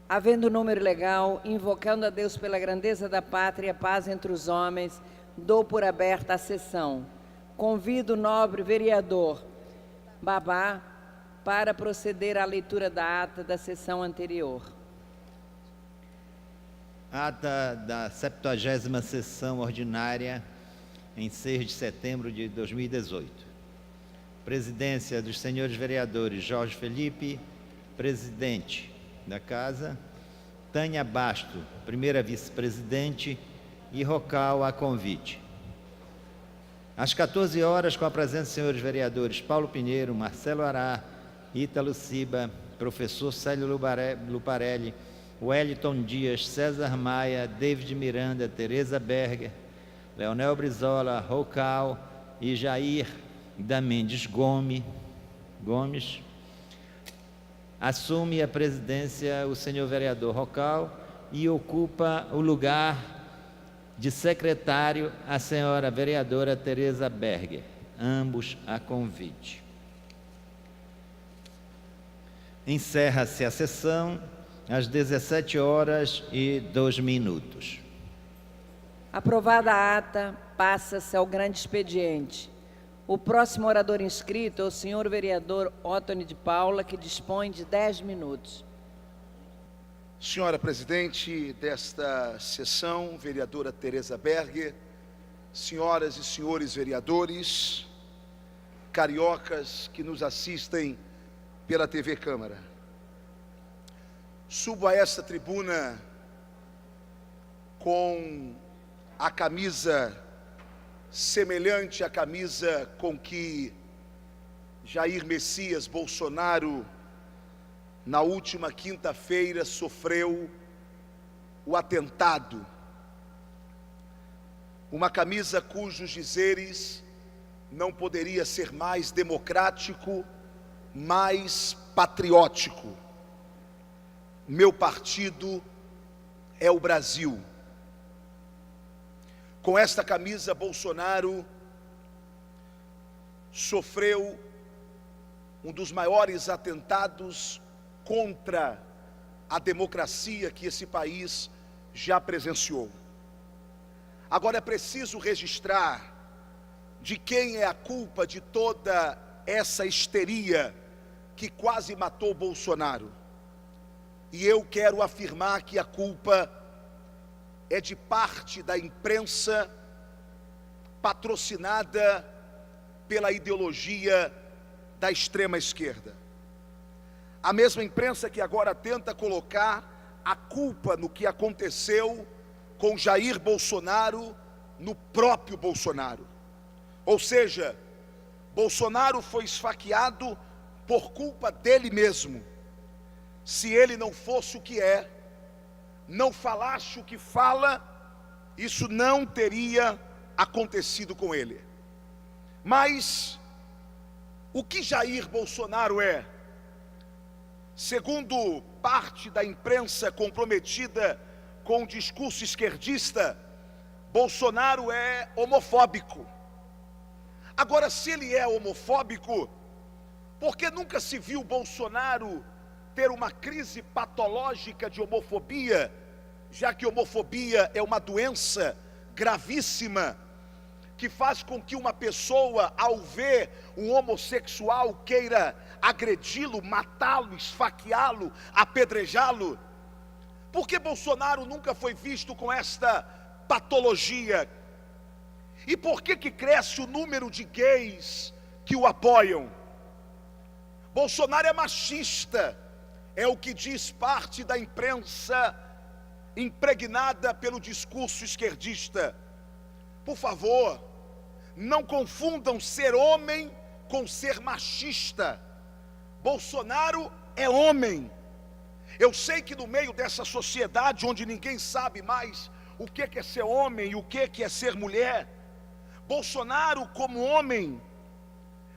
Havendo número legal, invocando a Deus pela grandeza da pátria e a paz entre os homens, dou por aberta a sessão. Convido o nobre vereador Babá para proceder à leitura da ata da sessão anterior. Ata da 70ª sessão ordinária, em 6 de setembro de 2018. Presidência dos senhores vereadores Jorge Felipe, presidente da Casa, Tânia Basto, primeira vice-presidente, e Rocal a convite. Às 14 horas, com a presença dos senhores vereadores Paulo Pinheiro, Marcelo Ará, Ítalo Ciba, professor Célio Luparelli, Wellington Dias, César Maia, David Miranda, Tereza Berger, Leonel Brizola, Rocal e Jair da Mendes Gomes, assume a presidência o senhor vereador Rocal e ocupa o lugar de secretário a senhora vereadora Tereza Berger, ambos a convite. Encerra-se a sessão às 17h02. Aprovada a ata, passa-se ao grande expediente. O próximo orador inscrito é o senhor vereador Ottoni de Paula, que dispõe de 10 minutos. Senhora presidente desta sessão, vereadora Tereza Berger, senhoras e senhores vereadores, cariocas que nos assistem pela TV Câmara. Subo a esta tribuna com a camisa semelhante à camisa com que Jair Messias Bolsonaro, na última quinta-feira, sofreu o atentado. Uma camisa cujos dizeres não poderia ser mais democrático, mais patriótico. Meu partido é o Brasil. Com esta camisa, Bolsonaro sofreu um dos maiores atentados contra a democracia que esse país já presenciou. Agora é preciso registrar de quem é a culpa de toda essa histeria que quase matou Bolsonaro. E eu quero afirmar que a culpa é de parte da imprensa patrocinada pela ideologia da extrema esquerda. A mesma imprensa que agora tenta colocar a culpa no que aconteceu com Jair Bolsonaro no próprio Bolsonaro. Ou seja, Bolsonaro foi esfaqueado por culpa dele mesmo. Se ele não fosse o que é, não falasse o que fala, isso não teria acontecido com ele. Mas o que Jair Bolsonaro é? Segundo parte da imprensa comprometida com o discurso esquerdista, Bolsonaro é homofóbico. Agora, se ele é homofóbico, por que nunca se viu Bolsonaro ter uma crise patológica de homofobia, já que homofobia é uma doença gravíssima, que faz com que uma pessoa, ao ver um homossexual, queira agredi-lo, matá-lo, esfaqueá-lo, apedrejá-lo? Por que Bolsonaro nunca foi visto com esta patologia? E por que cresce o número de gays que o apoiam? Bolsonaro é machista, é o que diz parte da imprensa impregnada pelo discurso esquerdista. Por favor, não confundam ser homem com ser machista. Bolsonaro é homem. Eu sei que no meio dessa sociedade onde ninguém sabe mais o que é ser homem e o que é ser mulher, Bolsonaro, como homem,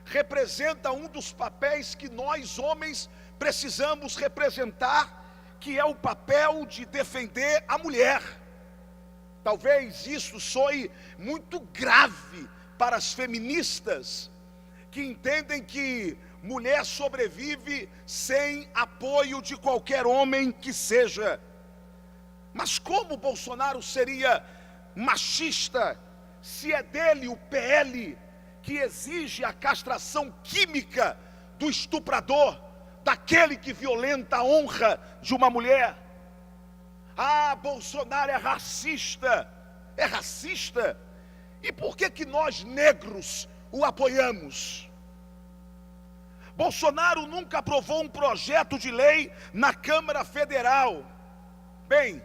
representa um dos papéis que nós homens precisamos representar, que é o papel de defender a mulher. Talvez isso soe muito grave para as feministas, que entendem que mulher sobrevive sem apoio de qualquer homem que seja. Mas como Bolsonaro seria machista se é dele o PL que exige a castração química do estuprador, daquele que violenta a honra de uma mulher? Ah, Bolsonaro é racista. É racista? E por que nós negros o apoiamos? Bolsonaro nunca aprovou um projeto de lei na Câmara Federal. Bem,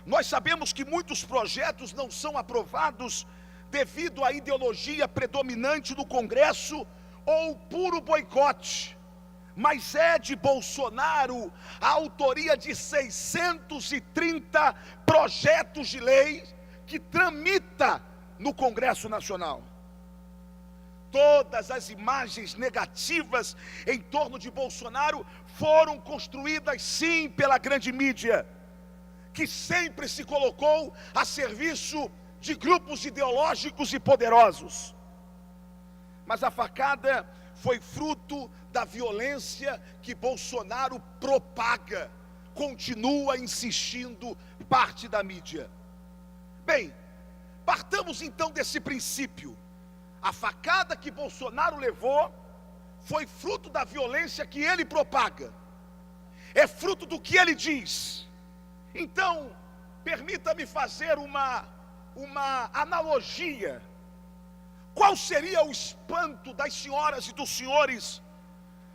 nós sabemos que muitos projetos não são aprovados devido à ideologia predominante do Congresso ou puro boicote. Mas é de Bolsonaro a autoria de 630 projetos de lei que tramita no Congresso Nacional. Todas as imagens negativas em torno de Bolsonaro foram construídas sim pela grande mídia, que sempre se colocou a serviço de grupos ideológicos e poderosos. Mas a facada foi fruto da violência que Bolsonaro propaga, continua insistindo parte da mídia. Bem, partamos então desse princípio. A facada que Bolsonaro levou foi fruto da violência que ele propaga, é fruto do que ele diz. Então, permita-me fazer uma analogia. Qual seria o espanto das senhoras e dos senhores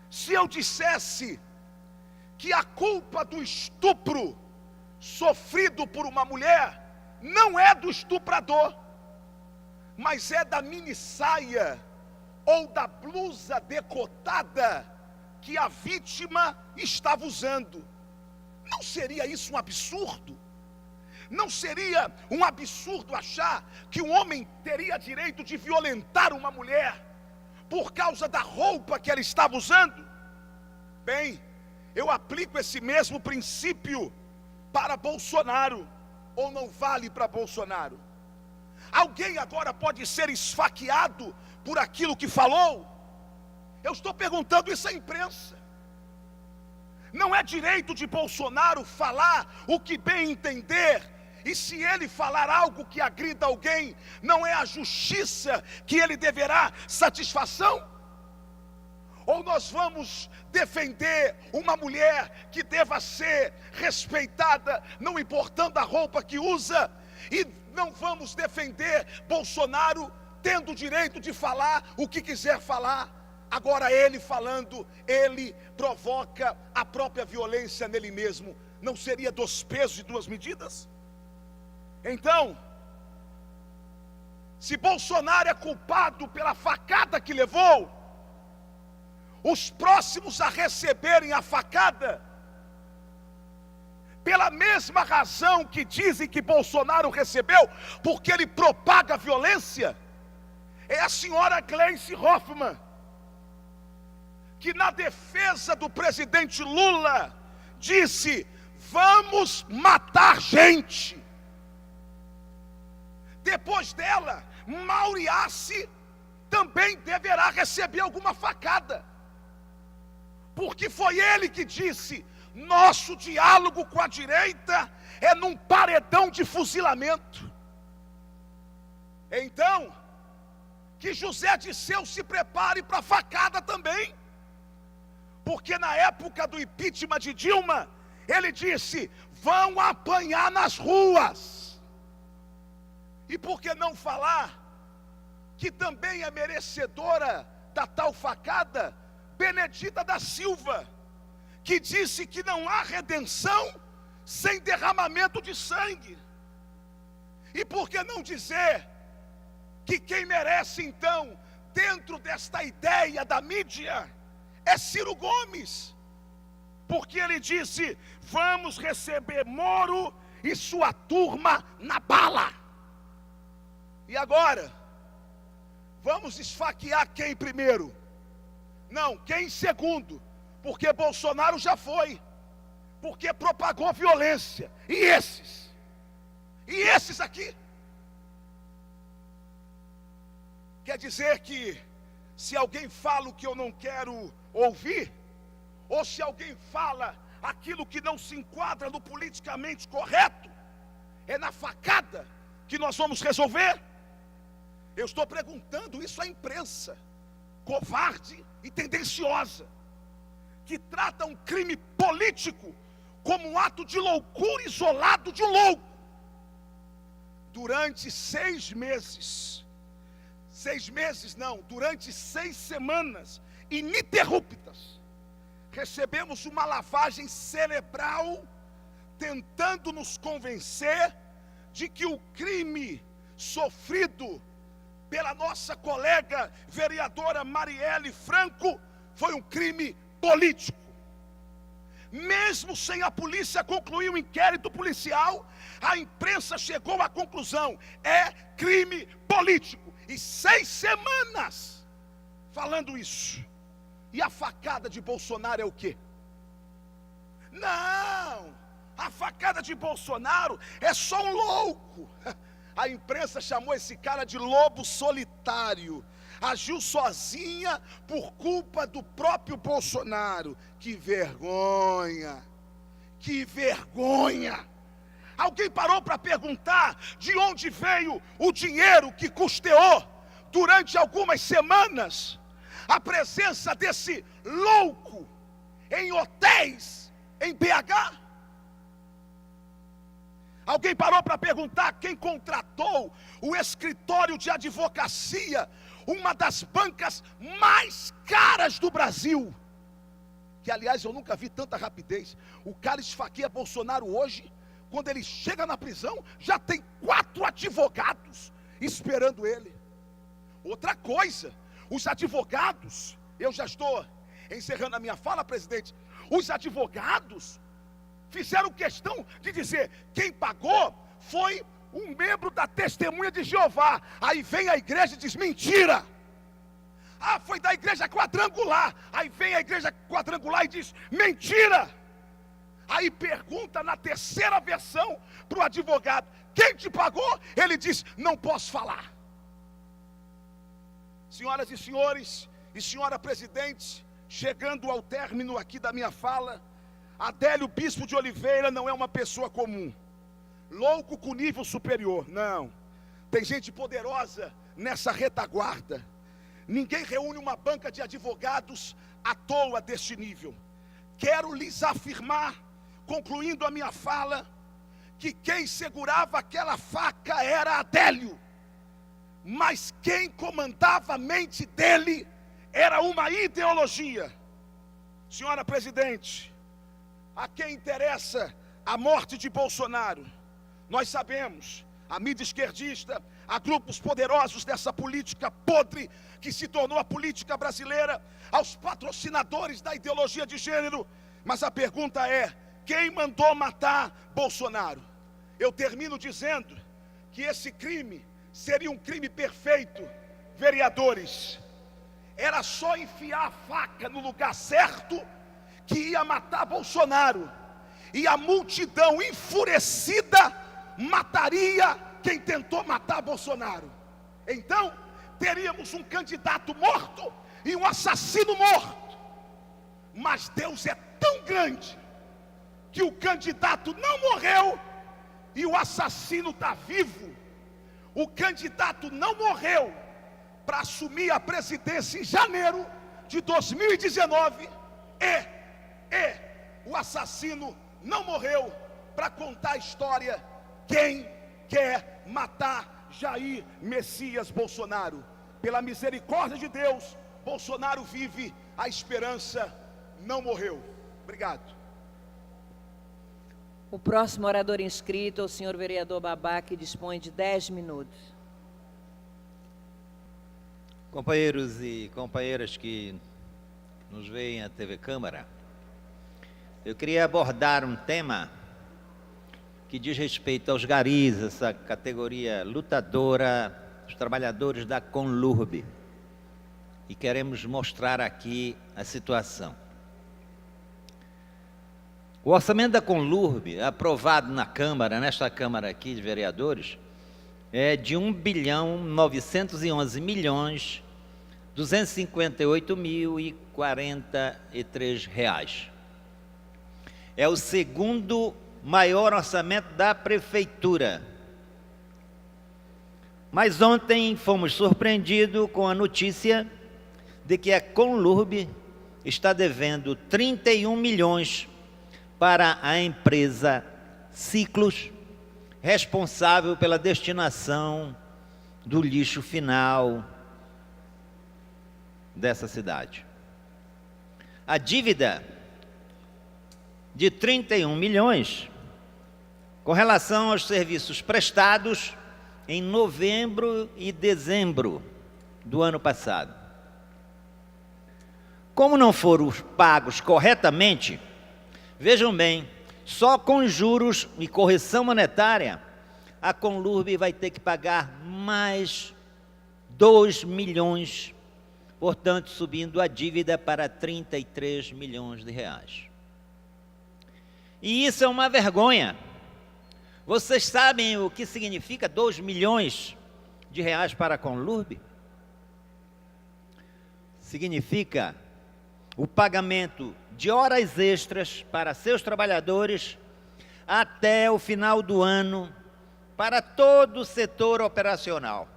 se eu dissesse que a culpa do estupro sofrido por uma mulher não é do estuprador, mas é da minissaia ou da blusa decotada que a vítima estava usando? Não seria isso um absurdo? Não seria um absurdo achar que um homem teria direito de violentar uma mulher por causa da roupa que ela estava usando? Bem, eu aplico esse mesmo princípio para Bolsonaro, ou não vale para Bolsonaro? Alguém agora pode ser esfaqueado por aquilo que falou? Eu estou perguntando isso à imprensa. Não é direito de Bolsonaro falar o que bem entender, e se ele falar algo que agrida alguém, não é a justiça que ele deverá satisfação? Ou nós vamos defender uma mulher que deva ser respeitada, não importando a roupa que usa, e não vamos defender Bolsonaro tendo o direito de falar o que quiser falar? Agora ele falando, ele provoca a própria violência nele mesmo. Não seria 2 pesos e 2 medidas? Então, se Bolsonaro é culpado pela facada que levou, os próximos a receberem a facada, pela mesma razão que dizem que Bolsonaro recebeu, porque ele propaga a violência, é a senhora Gleice Hoffmann, que na defesa do presidente Lula disse: vamos matar gente. Depois dela, Mauriace também deverá receber alguma facada, porque foi ele que disse: nosso diálogo com a direita é num paredão de fuzilamento. Então, que José Dirceu se prepare para a facada também, porque na época do impeachment de Dilma, ele disse: vão apanhar nas ruas. E por que não falar que também é merecedora da tal facada Benedita da Silva, que disse que não há redenção sem derramamento de sangue? E por que não dizer que quem merece então, dentro desta ideia da mídia, é Ciro Gomes? Porque ele disse: vamos receber Moro e sua turma na bala. E agora, vamos esfaquear quem primeiro? Não, quem segundo? Porque Bolsonaro já foi, porque propagou violência. E esses aqui? Quer dizer que se alguém fala o que eu não quero ouvir, ou se alguém fala aquilo que não se enquadra no politicamente correto, é na facada que nós vamos resolver? Eu estou perguntando isso à imprensa covarde e tendenciosa, que trata um crime político como um ato de loucura isolado de um louco. Durante 6 meses, durante 6 semanas ininterruptas, recebemos uma lavagem cerebral tentando nos convencer de que o crime sofrido pela nossa colega vereadora Marielle Franco foi um crime político. Mesmo sem a polícia concluir o inquérito policial, a imprensa chegou à conclusão: é crime político. E 6 semanas falando isso. E a facada de Bolsonaro é o quê? Não, a facada de Bolsonaro é só um louco. A imprensa chamou esse cara de lobo solitário. Agiu sozinha por culpa do próprio Bolsonaro. Que vergonha! Que vergonha! Alguém parou para perguntar de onde veio o dinheiro que custeou durante algumas semanas a presença desse louco em hotéis em BH? Alguém parou para perguntar quem contratou o escritório de advocacia, uma das bancas mais caras do Brasil? Que, aliás, eu nunca vi tanta rapidez. O cara esfaqueia Bolsonaro hoje, quando ele chega na prisão, já tem 4 advogados esperando ele. Outra coisa, os advogados, eu já estou encerrando a minha fala, presidente, os advogados fizeram questão de dizer: quem pagou foi um membro da Testemunha de Jeová. Aí vem a igreja e diz: mentira! Ah, foi da igreja quadrangular. Aí vem a igreja quadrangular e diz: mentira! Aí pergunta na terceira versão para o advogado: quem te pagou? Ele diz: não posso falar. Senhoras e senhores, e senhora presidente, chegando ao término aqui da minha fala, Adélio Bispo de Oliveira não é uma pessoa comum, louco com nível superior, não. Tem gente poderosa nessa retaguarda. Ninguém reúne uma banca de advogados à toa deste nível. Quero lhes afirmar, concluindo a minha fala, que quem segurava aquela faca era Adélio, mas quem comandava a mente dele era uma ideologia. Senhora presidente, a quem interessa a morte de Bolsonaro? Nós sabemos, a mídia esquerdista, há grupos poderosos dessa política podre que se tornou a política brasileira, aos patrocinadores da ideologia de gênero. Mas a pergunta é: quem mandou matar Bolsonaro? Eu termino dizendo que esse crime seria um crime perfeito, vereadores. Era só enfiar a faca no lugar certo que ia matar Bolsonaro, e a multidão enfurecida mataria quem tentou matar Bolsonaro. Então teríamos um candidato morto e um assassino morto. Mas Deus é tão grande que o candidato não morreu e o assassino está vivo. O candidato não morreu para assumir a presidência em janeiro de 2019 e o assassino não morreu para contar a história. Quem quer matar Jair Messias Bolsonaro? Pela misericórdia de Deus, Bolsonaro vive, a esperança não morreu. Obrigado. O próximo orador inscrito é o senhor vereador Babá, que dispõe de 10 minutos. Companheiros e companheiras que nos veem à TV Câmara, eu queria abordar um tema que diz respeito aos garis, essa categoria lutadora, os trabalhadores da Conlurb, e queremos mostrar aqui a situação. O orçamento da Conlurb, aprovado na Câmara, nesta Câmara aqui de vereadores, é de 1.911.900.000 R$ É o segundo maior orçamento da prefeitura. Mas ontem fomos surpreendidos com a notícia de que a Conlurb está devendo 31 milhões para a empresa Ciclos, responsável pela destinação do lixo final dessa cidade. A dívida de 31 milhões com relação aos serviços prestados em novembro e dezembro do ano passado. Como não foram pagos corretamente, vejam bem, só com juros e correção monetária, a Conlurb vai ter que pagar mais 2 milhões, portanto, subindo a dívida para 33 milhões de reais. E isso é uma vergonha. Vocês sabem o que significa 2 milhões de reais para a Conlurb? Significa o pagamento de horas extras para seus trabalhadores até o final do ano, para todo o setor operacional.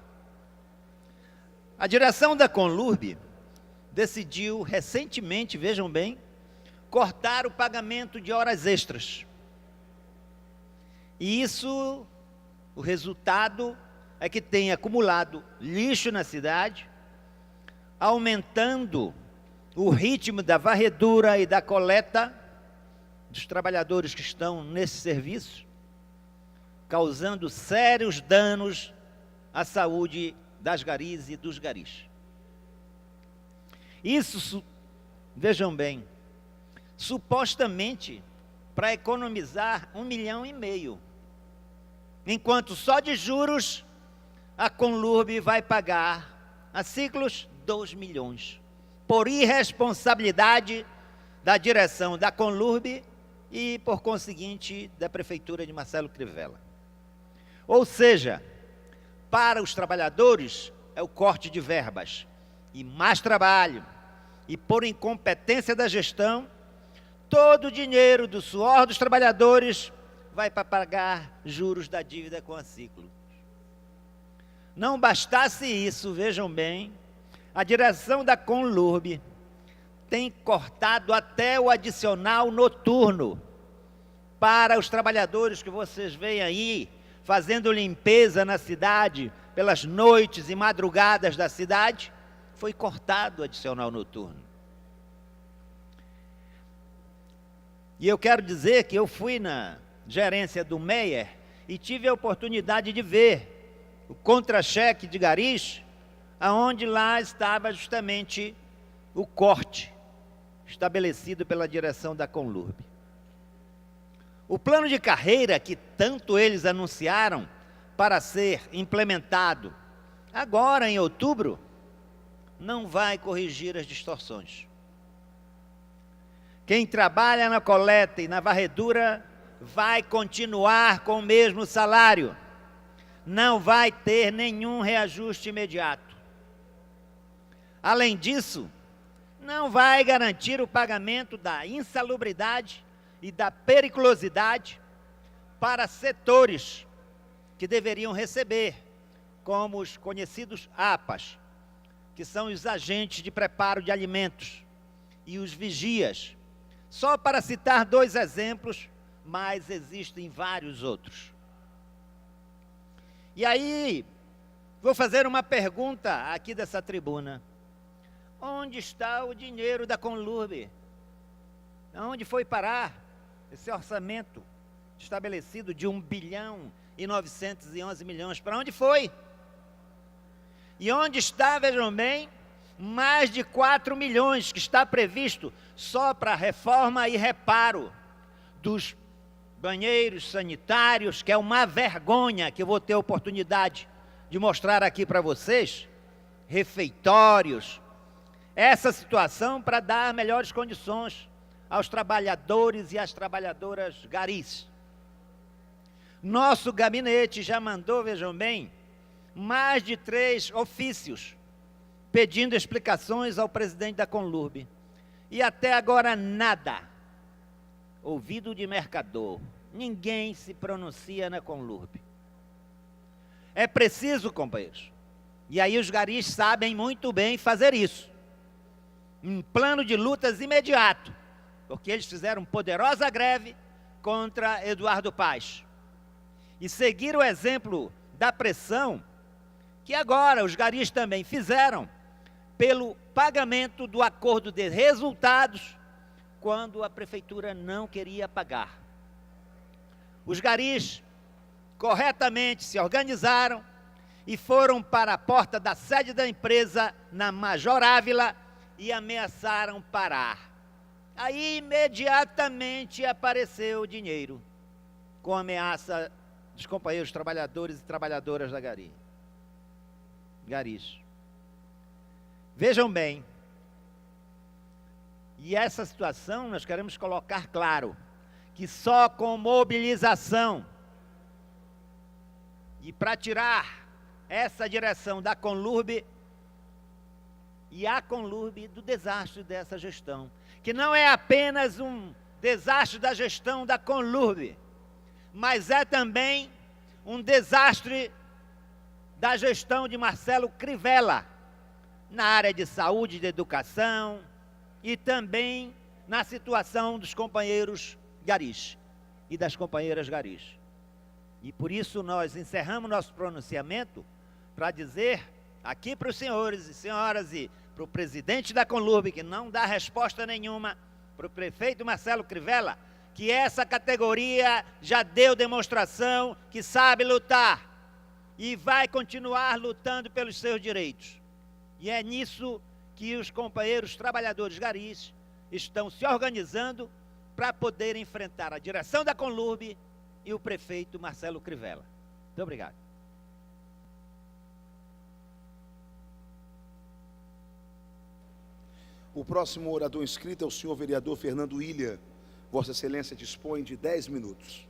A direção da Conlurb decidiu recentemente, vejam bem, cortar o pagamento de horas extras. E isso, o resultado é que tem acumulado lixo na cidade, aumentando o ritmo da varredura e da coleta dos trabalhadores que estão nesse serviço, causando sérios danos à saúde das garis e dos garis. Isso, vejam bem, supostamente para economizar 1,5 milhão, enquanto só de juros a Conlurb vai pagar a Ciclos 2 milhões, por irresponsabilidade da direção da Conlurb e, por conseguinte, da Prefeitura de Marcelo Crivella. Ou seja, para os trabalhadores é o corte de verbas e mais trabalho, e por incompetência da gestão, todo o dinheiro do suor dos trabalhadores vai para pagar juros da dívida com a Ciclos. Não bastasse isso, vejam bem, a direção da Conlurb tem cortado até o adicional noturno para os trabalhadores que vocês veem aí, fazendo limpeza na cidade, pelas noites e madrugadas da cidade, foi cortado o adicional noturno. E eu quero dizer que eu fui na gerência do Meier e tive a oportunidade de ver o contra-cheque de garis, aonde lá estava justamente o corte estabelecido pela direção da Conlurb. O plano de carreira que tanto eles anunciaram para ser implementado agora em outubro, não vai corrigir as distorções. Quem trabalha na coleta e na varredura vai continuar com o mesmo salário, não vai ter nenhum reajuste imediato. Além disso, não vai garantir o pagamento da insalubridade e da periculosidade para setores que deveriam receber, como os conhecidos APAs, que são os agentes de preparo de alimentos, e os vigias. Só para citar 2 exemplos, mas existem vários outros. E aí, vou fazer uma pergunta aqui dessa tribuna. Onde está o dinheiro da Conlurb? Onde foi parar esse orçamento estabelecido de 1,911 bilhões? Para onde foi? E onde está, vejam bem, mais de 4 milhões que está previsto só para reforma e reparo dos banheiros sanitários, que é uma vergonha, que eu vou ter a oportunidade de mostrar aqui para vocês, refeitórios, essa situação para dar melhores condições aos trabalhadores e às trabalhadoras garis. Nosso gabinete já mandou, vejam bem, mais de 3 ofícios pedindo explicações ao presidente da Conlurb. E até agora nada. Ouvido de mercador. Ninguém se pronuncia na Conlurb. É preciso, companheiros, e aí os garis sabem muito bem fazer isso, um plano de lutas imediato, porque eles fizeram poderosa greve contra Eduardo Paes. E seguir o exemplo da pressão que agora os garis também fizeram pelo pagamento do acordo de resultados quando a prefeitura não queria pagar. Os garis corretamente se organizaram e foram para a porta da sede da empresa na Major Ávila e ameaçaram parar. Aí imediatamente apareceu o dinheiro, com a ameaça dos companheiros trabalhadores e trabalhadoras da garis. Vejam bem, e essa situação nós queremos colocar claro, que só com mobilização e para tirar essa direção da Conlurb e a Conlurb do desastre dessa gestão, que não é apenas um desastre da gestão da Conlurb, mas é também um desastre da gestão de Marcelo Crivella, na área de saúde e de educação, e também na situação dos companheiros garis e das companheiras garis. E por isso nós encerramos nosso pronunciamento para dizer aqui para os senhores e senhoras e para o presidente da Conlurb, que não dá resposta nenhuma, para o prefeito Marcelo Crivella, que essa categoria já deu demonstração que sabe lutar e vai continuar lutando pelos seus direitos. E é nisso que os companheiros trabalhadores garis estão se organizando para poder enfrentar a direção da Conlurb e o prefeito Marcelo Crivella. Muito obrigado. O próximo orador inscrito é o senhor vereador Fernando Ilha. Vossa Excelência dispõe de 10 minutos.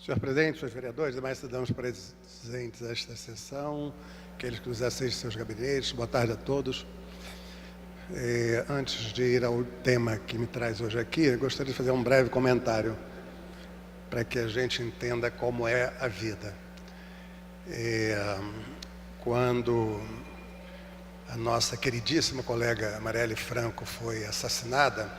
Senhor presidente, senhores vereadores, demais cidadãos presentes a esta sessão, aqueles que nos assistem em seus gabinetes, boa tarde a todos. Antes de ir ao tema que me traz hoje aqui, eu gostaria de fazer um breve comentário para que a gente entenda como é a vida. Quando a nossa queridíssima colega Marielle Franco foi assassinada,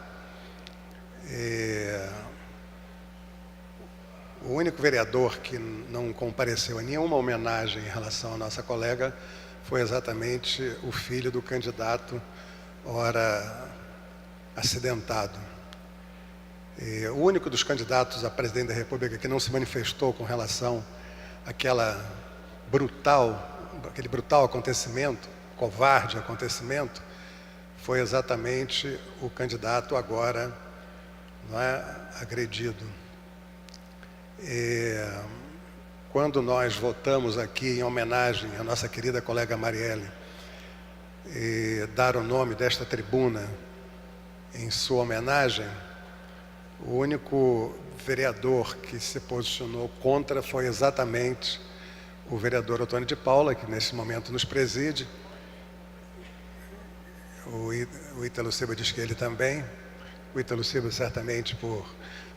o único vereador que não compareceu a nenhuma homenagem em relação à nossa colega foi exatamente o filho do candidato ora acidentado. O único dos candidatos a presidente da República que não se manifestou com relação àquele brutal acontecimento, covarde acontecimento, foi exatamente o candidato agora, não é, agredido. Quando nós votamos aqui em homenagem à nossa querida colega Marielle, dar o nome desta tribuna em sua homenagem, o único vereador que se posicionou contra foi exatamente o vereador Ottoni de Paula, que nesse momento nos preside. O Ítalo Silva diz que ele também. O Ítalo Silva certamente por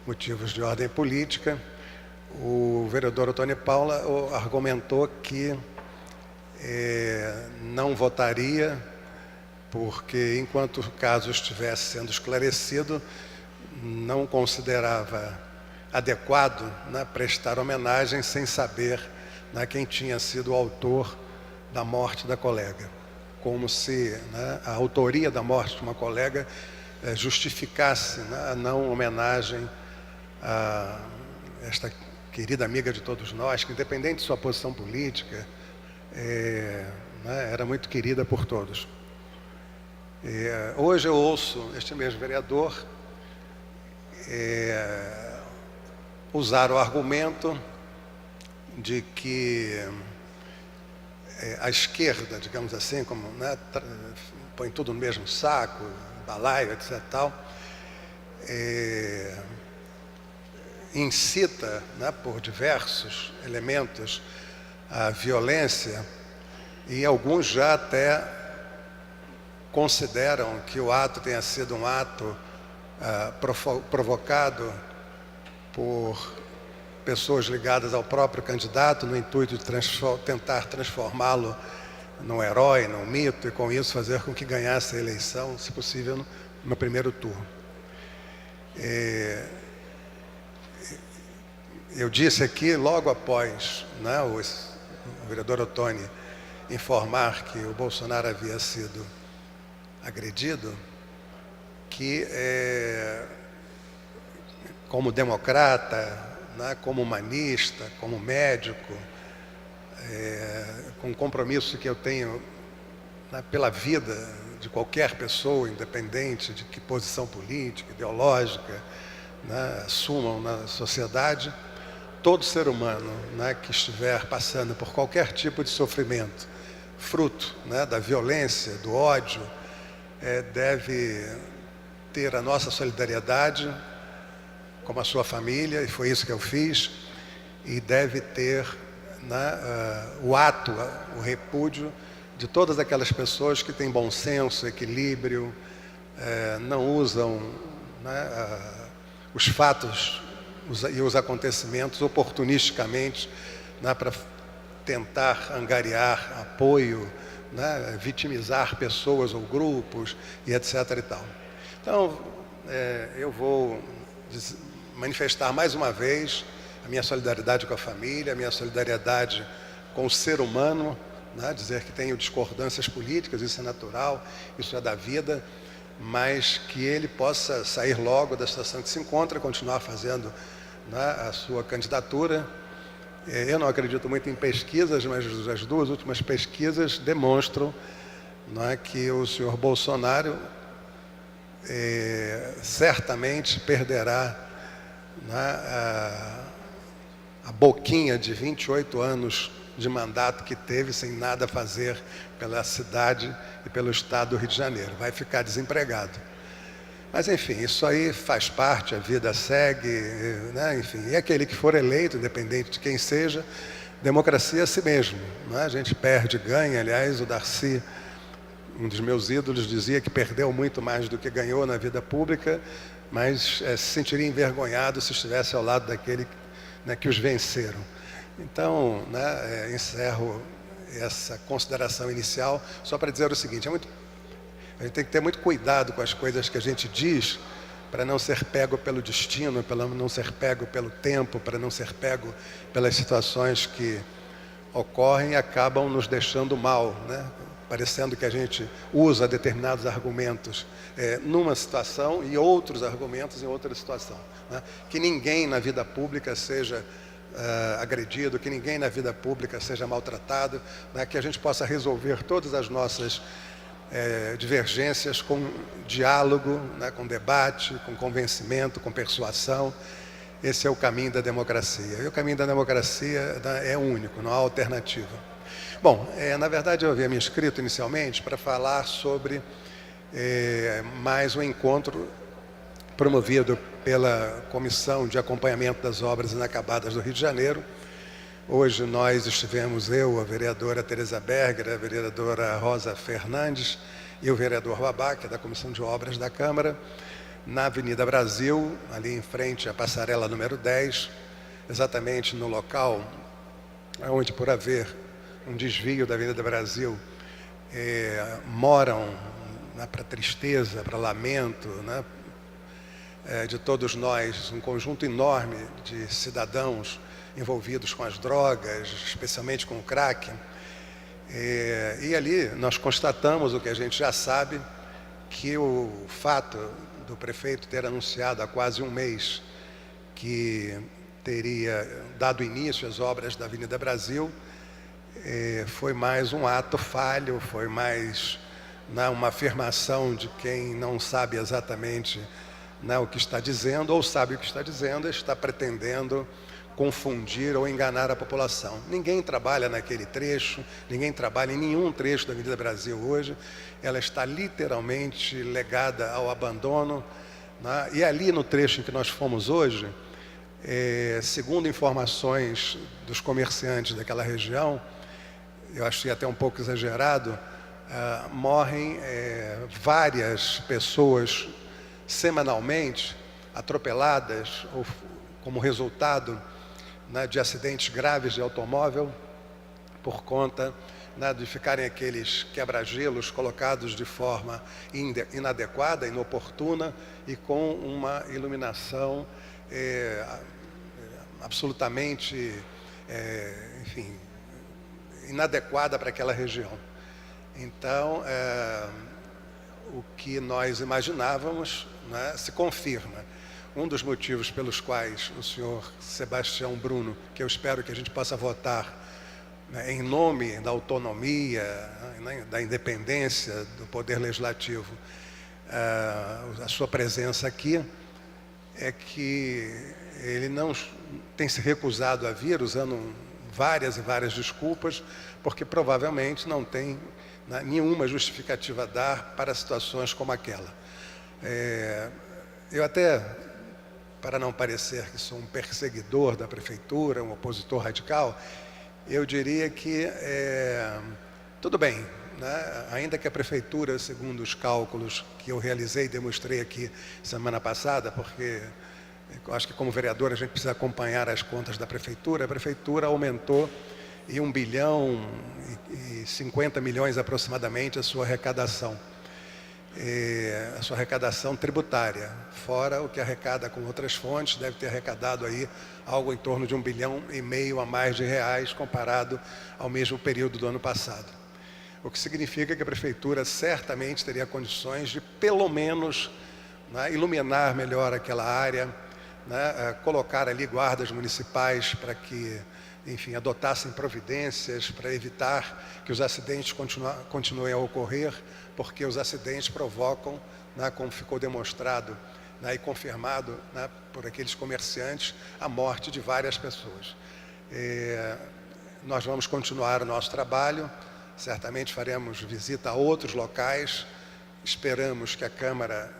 motivos de ordem política. O vereador Ottoni Paula argumentou que não votaria porque, enquanto o caso estivesse sendo esclarecido, não considerava adequado, né, prestar homenagem sem saber, né, quem tinha sido o autor da morte da colega. Como se, né, a autoria da morte de uma colega justificasse, né, a não homenagem a esta querida amiga de todos nós, que independente de sua posição política, né, era muito querida por todos. Hoje eu ouço este mesmo vereador usar o argumento de que a esquerda, digamos assim, como, né, põe tudo no mesmo saco, balaio, etc. tal, incita, né, por diversos elementos a violência e alguns já até consideram que o ato tenha sido um ato provocado por pessoas ligadas ao próprio candidato, no intuito de tentar transformá-lo num herói, num mito, e com isso fazer com que ganhasse a eleição, se possível, no primeiro turno. Eu disse aqui, logo após, né, o vereador Ottoni informar que o Bolsonaro havia sido agredido, que como democrata, né, como humanista, como médico, com o compromisso que eu tenho, né, pela vida de qualquer pessoa, independente de que posição política, ideológica, né, assumam na sociedade, todo ser humano, né, que estiver passando por qualquer tipo de sofrimento, fruto, né, da violência, do ódio, deve ter a nossa solidariedade, como a sua família, e foi isso que eu fiz, e deve ter, né, o ato, o repúdio de todas aquelas pessoas que têm bom senso, equilíbrio, não usam, né, os fatos e os acontecimentos oportunisticamente, né, para tentar angariar apoio, né, vitimizar pessoas ou grupos e etc. e tal. Então, eu vou manifestar mais uma vez a minha solidariedade com a família, a minha solidariedade com o ser humano, né, dizer que tenho discordâncias políticas, isso é natural, isso é da vida, mas que ele possa sair logo da situação que se encontra, continuar fazendo, né, a sua candidatura. Eu não acredito muito em pesquisas, mas as duas últimas pesquisas demonstram, né, que o senhor Bolsonaro certamente perderá, né, a boquinha de 28 anos de mandato que teve sem nada fazer pela cidade e pelo estado do Rio de Janeiro. Vai ficar desempregado. Mas, enfim, isso aí faz parte, a vida segue, né? Enfim, e aquele que for eleito, independente de quem seja, democracia é assim mesmo, né? A gente perde, ganha. Aliás, o Darcy, um dos meus ídolos, dizia que perdeu muito mais do que ganhou na vida pública, mas se sentiria envergonhado se estivesse ao lado daquele, né, que os venceram. Então, né, encerro essa consideração inicial só para dizer o seguinte: a gente tem que ter muito cuidado com as coisas que a gente diz, para não ser pego pelo destino, para não ser pego pelo tempo, para não ser pego pelas situações que ocorrem e acabam nos deixando mal, né? Parecendo que a gente usa determinados argumentos numa situação e outros argumentos em outra situação, né? Que ninguém na vida pública seja agredido, que ninguém na vida pública seja maltratado, né? Que a gente possa resolver todas as nossas divergências com diálogo, né, com debate, com convencimento, com persuasão. Esse é o caminho da democracia. E o caminho da democracia, né, é único, não há alternativa. Bom, na verdade eu havia me inscrito inicialmente para falar sobre mais um encontro promovido pela Comissão de Acompanhamento das Obras Inacabadas do Rio de Janeiro. Hoje nós estivemos, eu, a vereadora Tereza Berger, a vereadora Rosa Fernandes e o vereador Babá, que é da Comissão de Obras da Câmara, na Avenida Brasil, ali em frente à passarela número 10, exatamente no local onde, por haver um desvio da Avenida Brasil, moram, né, para tristeza, para lamento, né, de todos nós, um conjunto enorme de cidadãos envolvidos com as drogas, especialmente com o crack. E ali nós constatamos o que a gente já sabe, que o fato do prefeito ter anunciado há quase um mês que teria dado início às obras da Avenida Brasil, foi mais um ato falho, foi mais, né, uma afirmação de quem não sabe exatamente, né, o que está dizendo, ou sabe o que está dizendo, está pretendendo confundir ou enganar a população. Ninguém trabalha naquele trecho, ninguém trabalha em nenhum trecho da Avenida Brasil hoje. Ela está literalmente legada ao abandono, né? E ali no trecho em que nós fomos hoje, segundo informações dos comerciantes daquela região, eu achei até um pouco exagerado, morrem várias pessoas semanalmente atropeladas ou como resultado, né, de acidentes graves de automóvel por conta, né, de ficarem aqueles quebra-gelos colocados de forma inadequada, inoportuna e com uma iluminação absolutamente, enfim, inadequada para aquela região. Então, o que nós imaginávamos, né, se confirma. Um dos motivos pelos quais o senhor Sebastião Bruno, que eu espero que a gente possa votar, né, em nome da autonomia, né, da independência do Poder Legislativo, a sua presença aqui, é que ele não tem se recusado a vir, usando várias e várias desculpas, porque provavelmente não tem, né, nenhuma justificativa a dar para situações como aquela. Eu até, para não parecer que sou um perseguidor da prefeitura, um opositor radical, eu diria que tudo bem, né? Ainda que a prefeitura, segundo os cálculos que eu realizei e demonstrei aqui semana passada, porque eu acho que como vereador a gente precisa acompanhar as contas da prefeitura, a prefeitura aumentou em 1 bilhão e 50 milhões aproximadamente a sua arrecadação. A sua arrecadação tributária, fora o que arrecada com outras fontes, deve ter arrecadado aí algo em torno de 1,5 bilhão a mais de reais comparado ao mesmo período do ano passado. O que significa que a prefeitura certamente teria condições de, pelo menos, né, iluminar melhor aquela área, né, colocar ali guardas municipais para que, enfim, adotassem providências para evitar que os acidentes continuem a ocorrer, porque os acidentes provocam, né, como ficou demonstrado, né, e confirmado, né, por aqueles comerciantes, a morte de várias pessoas. Nós vamos continuar o nosso trabalho, certamente faremos visita a outros locais, esperamos que a Câmara,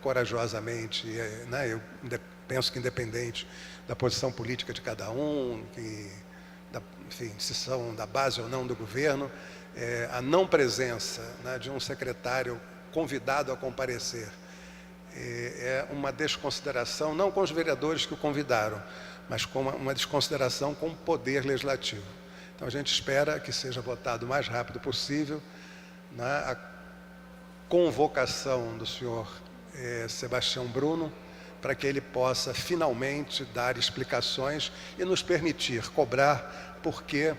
corajosamente, né, eu penso que independente da posição política de cada um, enfim, se são da base ou não do governo, a não presença, né, de um secretário convidado a comparecer é uma desconsideração, não com os vereadores que o convidaram, mas com uma desconsideração com o Poder Legislativo. Então a gente espera que seja votado o mais rápido possível, né, a convocação do senhor Sebastião Bruno, para que ele possa finalmente dar explicações e nos permitir cobrar porque,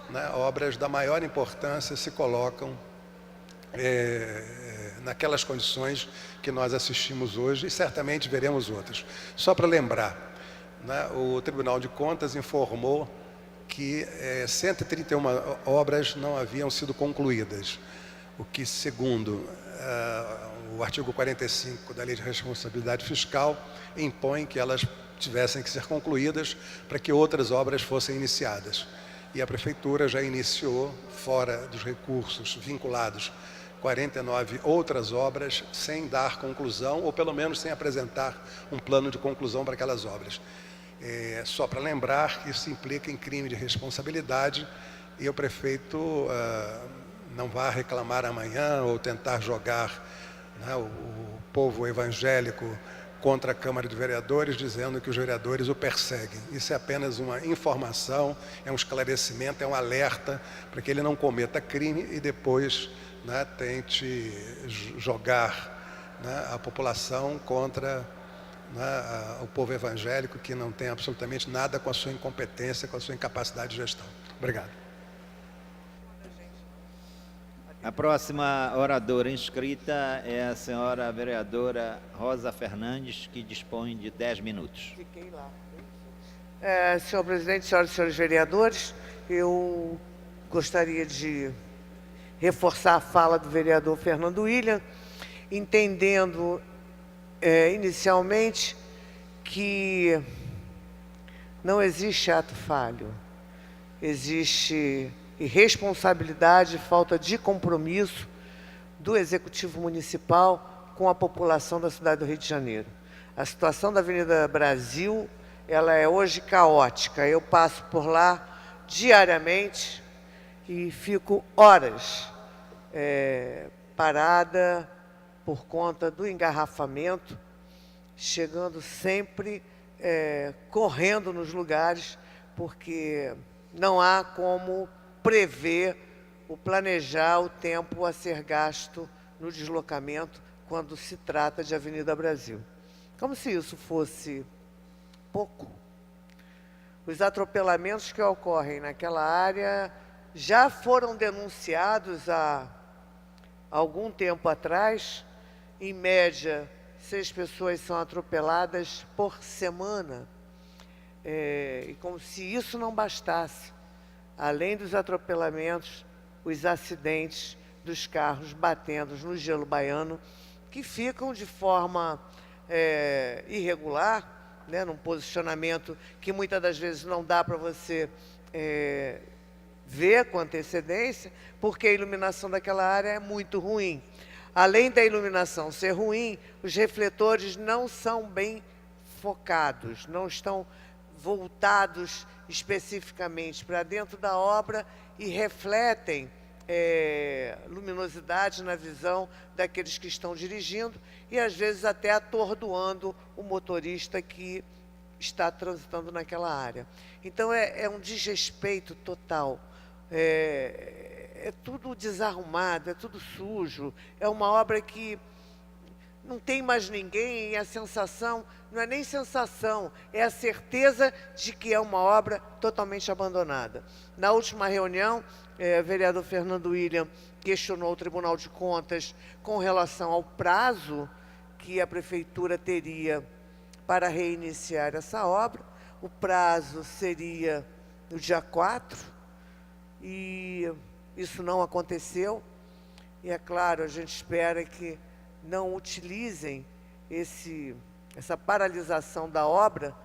né, obras da maior importância se colocam naquelas condições que nós assistimos hoje e certamente veremos outras. Só para lembrar, né, o Tribunal de Contas informou que 131 obras não haviam sido concluídas, o que, segundo o artigo 45 da Lei de Responsabilidade Fiscal, impõe que elas tivessem que ser concluídas para que outras obras fossem iniciadas. E a Prefeitura já iniciou, fora dos recursos vinculados, 49 outras obras sem dar conclusão, ou pelo menos sem apresentar um plano de conclusão para aquelas obras. Só para lembrar que isso implica em crime de responsabilidade e o prefeito não vai reclamar amanhã ou tentar jogar, né, o povo evangélico contra a Câmara de Vereadores, dizendo que os vereadores o perseguem. Isso é apenas uma informação, é um esclarecimento, é um alerta para que ele não cometa crime e depois, né, tente jogar, né, a população contra, né, o povo evangélico, que não tem absolutamente nada com a sua incompetência, com a sua incapacidade de gestão. Obrigado. A próxima oradora inscrita é a senhora vereadora Rosa Fernandes, que dispõe de 10 minutos. Fiquei lá. Senhor presidente, senhoras e senhores vereadores, eu gostaria de reforçar a fala do vereador Fernando William, entendendo inicialmente que não existe ato falho, existe irresponsabilidade, falta de compromisso do Executivo Municipal com a população da cidade do Rio de Janeiro. A situação da Avenida Brasil, ela é hoje caótica. Eu passo por lá diariamente e fico horas parada por conta do engarrafamento, chegando sempre correndo nos lugares, porque não há como prever planejar o tempo a ser gasto no deslocamento quando se trata de Avenida Brasil. Como se isso fosse pouco. Os atropelamentos que ocorrem naquela área já foram denunciados há algum tempo atrás. Em média, 6 pessoas são atropeladas por semana. E como se isso não bastasse, além dos atropelamentos, os acidentes dos carros batendo no gelo baiano, que ficam de forma irregular, né, num posicionamento que muitas das vezes não dá para você ver com antecedência, porque a iluminação daquela área é muito ruim. Além da iluminação ser ruim, os refletores não são bem focados, não estão voltados especificamente para dentro da obra e refletem luminosidade na visão daqueles que estão dirigindo e, às vezes, até atordoando o motorista que está transitando naquela área. Então, é um desrespeito total. É tudo desarrumado, é tudo sujo. É uma obra que não tem mais ninguém e a sensação, não é nem sensação, é a certeza de que é uma obra totalmente abandonada. Na última reunião, o vereador Fernando William questionou o Tribunal de Contas com relação ao prazo que a Prefeitura teria para reiniciar essa obra. O prazo seria no dia 4, e isso não aconteceu. E, é claro, a gente espera que não utilizem essa paralisação da obra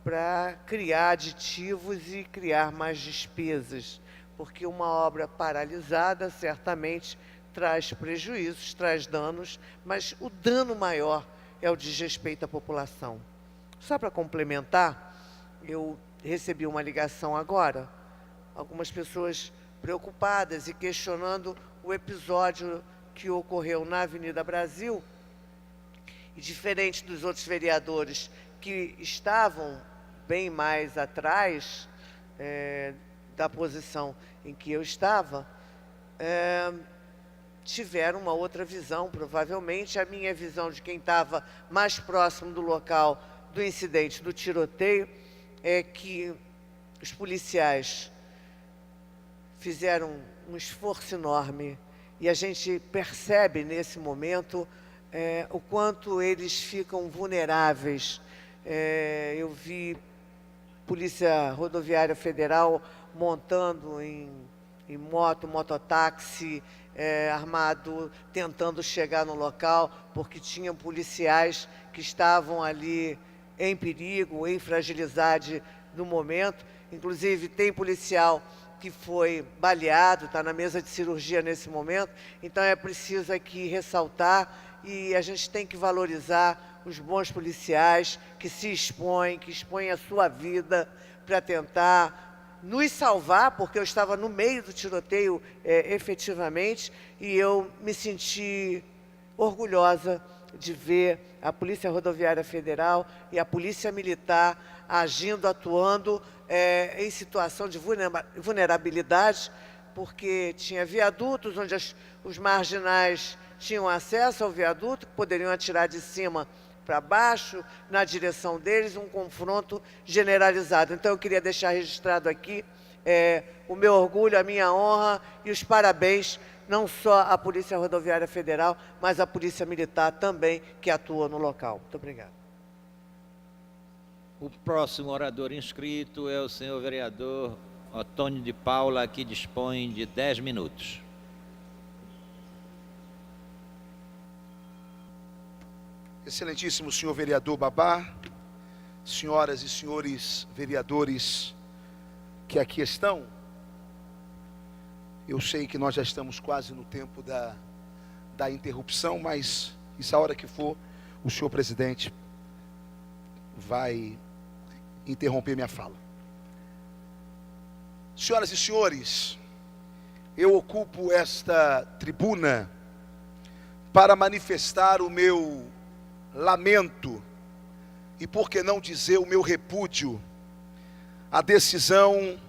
para criar aditivos e criar mais despesas, porque uma obra paralisada certamente traz prejuízos, traz danos, mas o dano maior é o desrespeito à população. Só para complementar, eu recebi uma ligação agora, algumas pessoas preocupadas e questionando o episódio que ocorreu na Avenida Brasil, e diferente dos outros vereadores que estavam bem mais atrás da posição em que eu estava, tiveram uma outra visão. Provavelmente a minha visão de quem estava mais próximo do local do incidente, do tiroteio, é que os policiais fizeram um esforço enorme e a gente percebe nesse momento o quanto eles ficam vulneráveis. Eu vi Polícia Rodoviária Federal montando em mototáxi, armado, tentando chegar no local, porque tinham policiais que estavam ali em perigo, em fragilidade no momento. Inclusive, tem policial que foi baleado, está na mesa de cirurgia nesse momento. Então, é preciso aqui ressaltar, e a gente tem que valorizar os bons policiais que se expõem, que expõem a sua vida para tentar nos salvar, porque eu estava no meio do tiroteio efetivamente, e eu me senti orgulhosa de ver a Polícia Rodoviária Federal e a Polícia Militar agindo, atuando em situação de vulnerabilidade, porque tinha viadutos onde os marginais tinham acesso ao viaduto, que poderiam atirar de cima para baixo, na direção deles, um confronto generalizado. Então, eu queria deixar registrado aqui o meu orgulho, a minha honra e os parabéns, não só à Polícia Rodoviária Federal, mas à Polícia Militar também, que atua no local. Muito obrigado. O próximo orador inscrito é o senhor vereador Otônio de Paula, que dispõe de 10 minutos. Excelentíssimo senhor vereador Babá, senhoras e senhores vereadores que aqui estão, eu sei que nós já estamos quase no tempo da interrupção, mas isso a hora que for, o senhor presidente vai interromper minha fala. Senhoras e senhores, eu ocupo esta tribuna para manifestar o meu lamento e, por que não dizer, o meu repúdio à decisão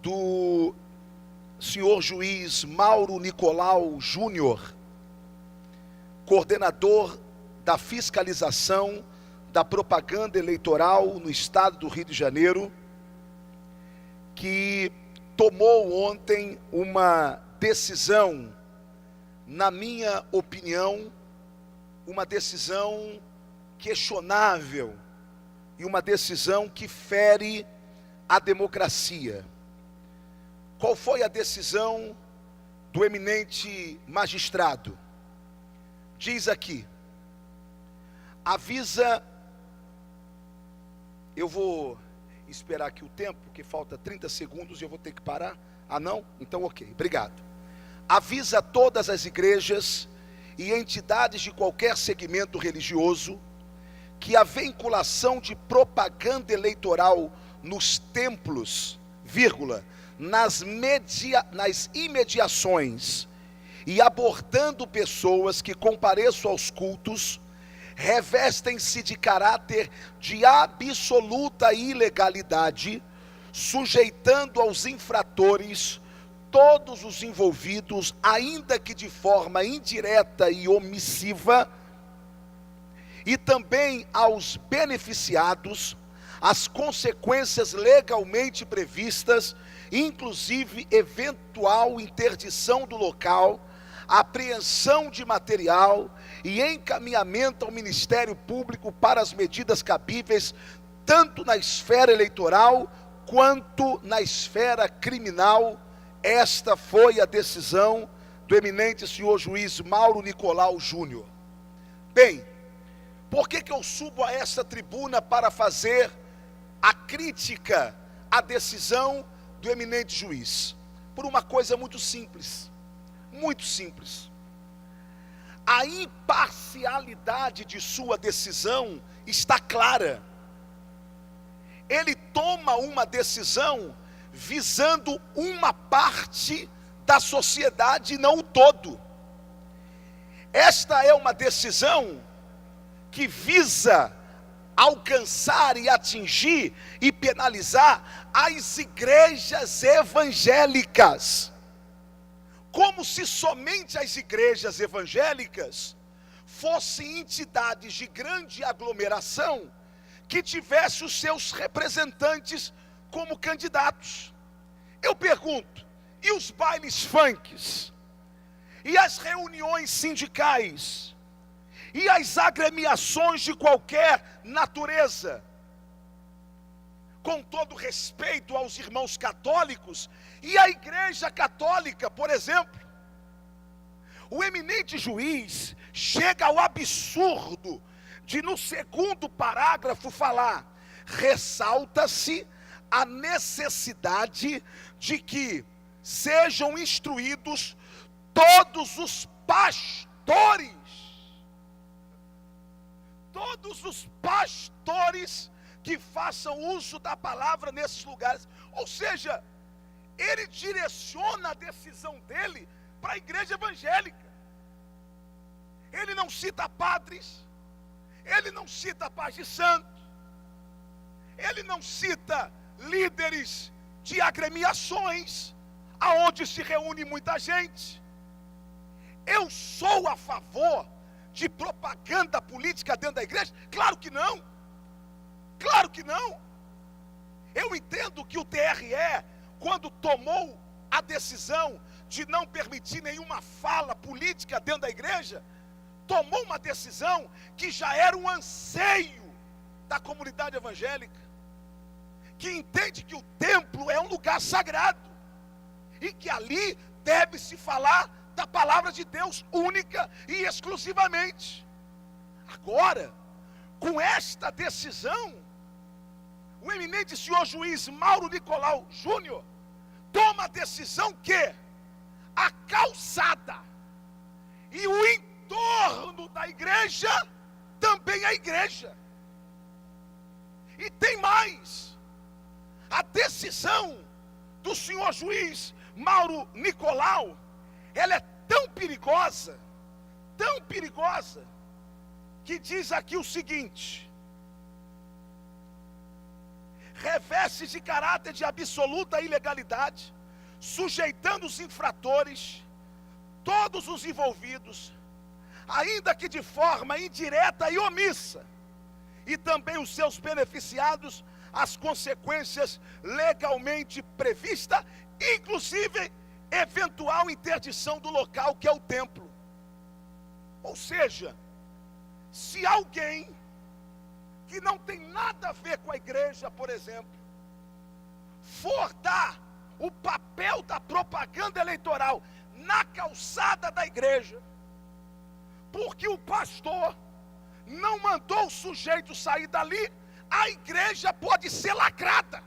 do senhor juiz Mauro Nicolau Júnior, coordenador da fiscalização da propaganda eleitoral no estado do Rio de Janeiro, que tomou ontem uma decisão, na minha opinião, uma decisão questionável e uma decisão que fere a democracia. Qual foi a decisão do eminente magistrado? Diz aqui, avisa, eu vou esperar aqui o tempo, porque falta 30 segundos e eu vou ter que parar. Ah, não? Então ok, obrigado. Avisa todas as igrejas e entidades de qualquer segmento religioso que a vinculação de propaganda eleitoral nos templos, vírgula, nas imediações e abordando pessoas que compareçam aos cultos, revestem-se de caráter de absoluta ilegalidade, sujeitando aos infratores todos os envolvidos, ainda que de forma indireta e omissiva, e também aos beneficiados, as consequências legalmente previstas, inclusive eventual interdição do local, apreensão de material e encaminhamento ao Ministério Público para as medidas cabíveis, tanto na esfera eleitoral quanto na esfera criminal. Esta foi a decisão do eminente senhor juiz Mauro Nicolau Júnior. Bem, por que eu subo a esta tribuna para fazer a crítica à decisão do eminente juiz? Por uma coisa muito simples. Muito simples. A imparcialidade de sua decisão está clara. Ele toma uma decisão visando uma parte da sociedade, não o todo. Esta é uma decisão que visa alcançar e atingir e penalizar as igrejas evangélicas. Como se somente as igrejas evangélicas fossem entidades de grande aglomeração que tivessem os seus representantes como candidatos. Eu pergunto, e os bailes funks? E as reuniões sindicais? E as agremiações de qualquer natureza? Com todo respeito aos irmãos católicos, e a Igreja Católica, por exemplo, o eminente juiz chega ao absurdo de, no segundo parágrafo, falar: ressalta-se a necessidade de que sejam instruídos todos os pastores que façam uso da palavra nesses lugares. Ou seja, ele direciona a decisão dele para a igreja evangélica. Ele não cita padres, ele não cita pais de santo, ele não cita líderes de agremiações, aonde se reúne muita gente. Eu sou a favor de propaganda política dentro da igreja? Claro que não. Claro que não. Eu entendo que o TRE, quando tomou a decisão de não permitir nenhuma fala política dentro da igreja, tomou uma decisão que já era um anseio da comunidade evangélica, que entende que o templo é um lugar sagrado e que ali deve-se falar da palavra de Deus única e exclusivamente. Agora, com esta decisão, o eminente senhor juiz Mauro Nicolau Júnior toma a decisão que a calçada e o entorno da igreja também é igreja. E tem mais, a decisão do senhor juiz Mauro Nicolau, ela é tão perigosa, que diz aqui o seguinte: reveste de caráter de absoluta ilegalidade, sujeitando os infratores, todos os envolvidos, ainda que de forma indireta e omissa, e também os seus beneficiados, as consequências legalmente previstas, inclusive eventual interdição do local que é o templo. Ou seja, se alguém que não tem nada a ver com a igreja, por exemplo, for dar o papel da propaganda eleitoral na calçada da igreja, porque o pastor não mandou o sujeito sair dali, a igreja pode ser lacrada.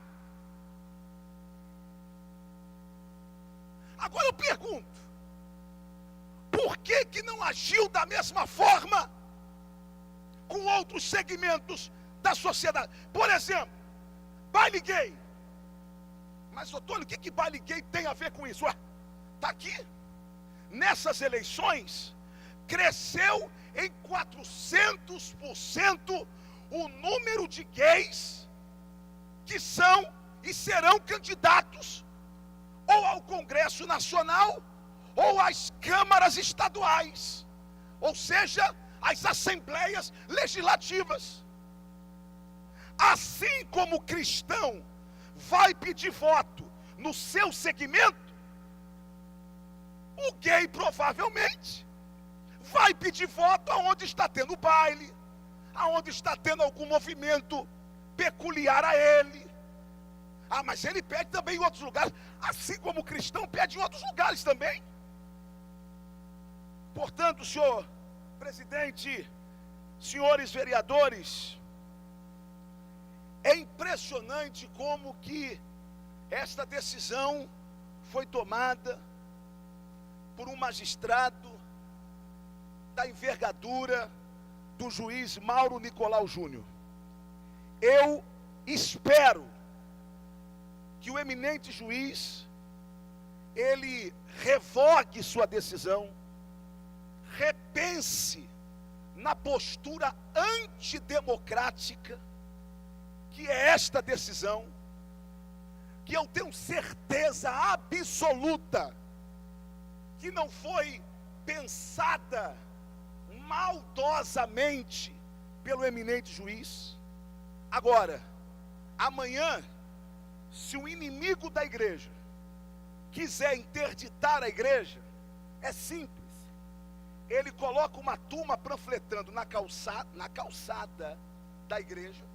Agora eu pergunto, por que não agiu da mesma forma com outros segmentos da sociedade? Por exemplo, baile gay. Mas, Otônio, o que baile gay tem a ver com isso? Está aqui. Nessas eleições, cresceu em 400% o número de gays que são e serão candidatos ou ao Congresso Nacional ou às câmaras estaduais, ou seja, às assembleias legislativas. Assim como o cristão vai pedir voto no seu segmento, o gay provavelmente vai pedir voto aonde está tendo baile, aonde está tendo algum movimento peculiar a ele. Mas ele pede também em outros lugares, assim como o cristão pede em outros lugares também. Portanto, senhor presidente, senhores vereadores, é impressionante como que esta decisão foi tomada por um magistrado da envergadura do juiz Mauro Nicolau Júnior. Eu espero que o eminente juiz, ele revogue sua decisão, repense na postura antidemocrática que é esta decisão, que eu tenho certeza absoluta que não foi pensada maldosamente pelo eminente juiz. Agora, amanhã, se o inimigo da igreja quiser interditar a igreja, é simples. Ele coloca uma turma panfletando na calçada da igreja,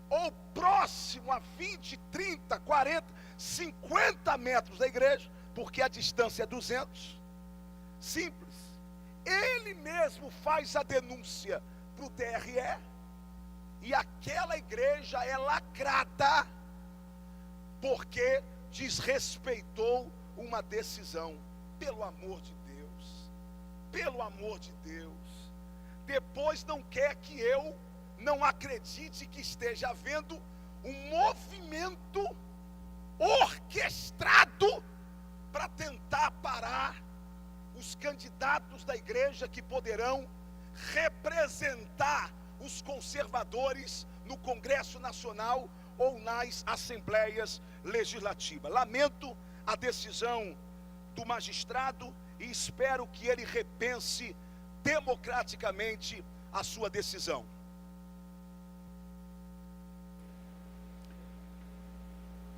ou próximo a 20, 30, 40, 50 metros da igreja, porque a distância é 200. Simples. Ele mesmo faz a denúncia para o TRE, e aquela igreja é lacrada, porque desrespeitou uma decisão. Pelo amor de Deus, pelo amor de Deus, depois não quer que eu não acredite que esteja havendo um movimento orquestrado para tentar parar os candidatos da igreja que poderão representar os conservadores no Congresso Nacional ou nas Assembleias Legislativas. Lamento a decisão do magistrado e espero que ele repense democraticamente a sua decisão.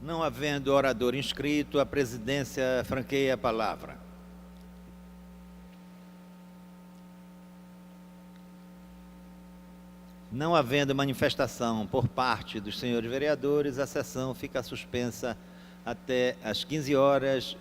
Não havendo orador inscrito, a presidência franqueia a palavra. Não havendo manifestação por parte dos senhores vereadores, a sessão fica suspensa até às 15h40.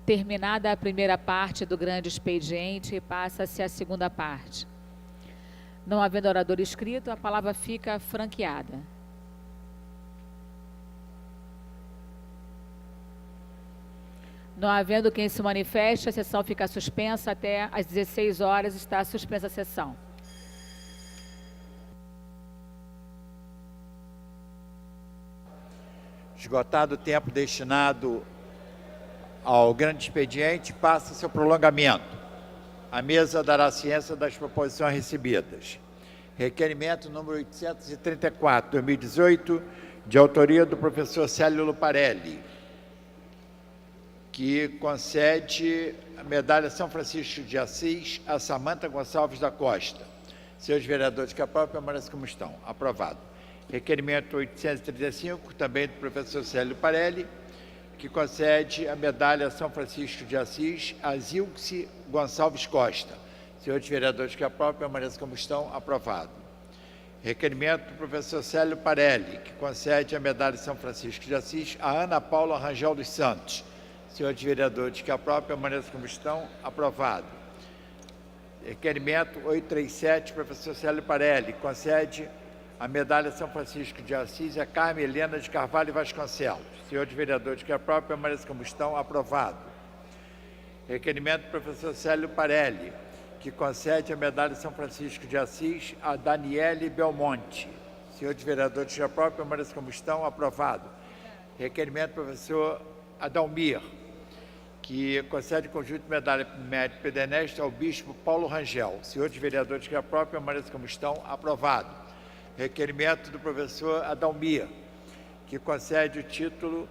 Terminada a primeira parte do grande expediente, passa-se a segunda parte. Não havendo orador inscrito, a palavra fica franqueada. Não havendo quem se manifeste, a sessão fica suspensa até às 16 horas. Está suspensa a sessão. Esgotado o tempo destinado ao grande expediente, passa seu prolongamento. A mesa dará ciência das proposições recebidas. Requerimento número 834, 2018, de autoria do professor Célio Luparelli, que concede a medalha São Francisco de Assis a Samanta Gonçalves da Costa. Senhores vereadores, que aprovam, permaneçam como estão. Aprovado. Requerimento 835, também do professor Célio Luparelli, que concede a medalha São Francisco de Assis a Zilce Gonçalves Costa. Senhores vereadores, que aprovam, permaneçam como estão. Aprovado. Requerimento do professor Célio Luparelli, que concede a medalha São Francisco de Assis a Ana Paula Rangel dos Santos. Senhores vereadores, que aprovam, permaneçam como estão. Aprovado. Requerimento 837, professor Célio Luparelli, concede a medalha São Francisco de Assis a Carmen Helena de Carvalho Vasconcelos. Senhores vereadores, que aprovam, permaneçam como estão. Aprovado. Requerimento do professor Célio Luparelli, que concede a medalha São Francisco de Assis a Daniele Belmonte. Senhores vereadores, que aprovam, permaneçam como estão. Aprovado. Requerimento do professor Adalmir, que concede conjunto de medalha mérito pederneste ao bispo Paulo Rangel. Senhores vereadores, que aprovam, permaneçam como estão. Aprovado. Requerimento do professor Adalmir, que concede o título,